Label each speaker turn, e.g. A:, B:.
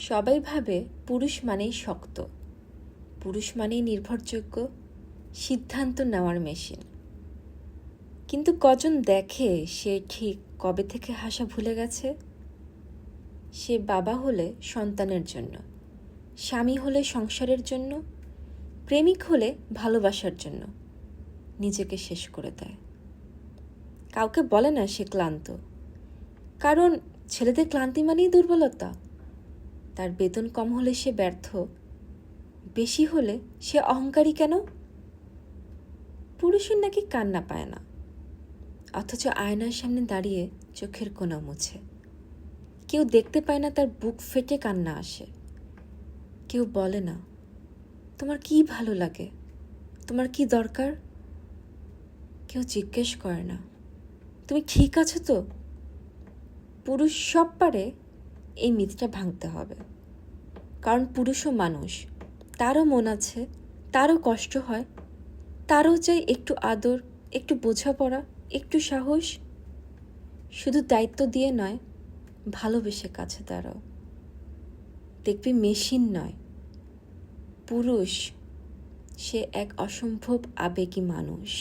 A: সবাই ভাবে পুরুষ মানেই শক্ত, পুরুষ মানেই নির্ভরযোগ্য, সিদ্ধান্ত নেওয়ার মেশিন। কিন্তু কজন দেখে সে ঠিক কবে থেকে হাসা ভুলে গেছে? সে বাবা হলে সন্তানের জন্য, স্বামী হলে সংসারের জন্য, প্রেমিক হলে ভালোবাসার জন্য নিজেকে শেষ করে দেয়। কাউকে বলে না সে ক্লান্ত, কারণ ছেলেদের ক্লান্তি মানেই দুর্বলতা। তার বেতন কম হলে সে ব্যর্থ, বেশি হলে সে অহংকারী কেন? পুরুষের নাকি কান্না পায় না, অথচ আয়নার সামনে দাঁড়িয়ে চোখের কোনা মুছে। কেউ দেখতে পায় না তার বুক ফেটে কান্না আসে। কেউ বলে না তোমার কি ভালো লাগে, তোমার কি দরকার। কেউ জিজ্ঞেস করে না তুমি ঠিক আছো তো। পুরুষ সব পারে, এই মিথটা ভাঙতে হবে। কারণ পুরুষও মানুষ, তারও মন আছে, তারও কষ্ট হয়, তারও চাই একটু আদর, একটু বোঝাপড়া, একটু সাহস। শুধু দায়িত্ব দিয়ে নয়, ভালোবেসে কাছে দাঁড়াও। দেখবি মেশিন নয়, পুরুষ সে এক অসম্ভব আবেগী মানুষ।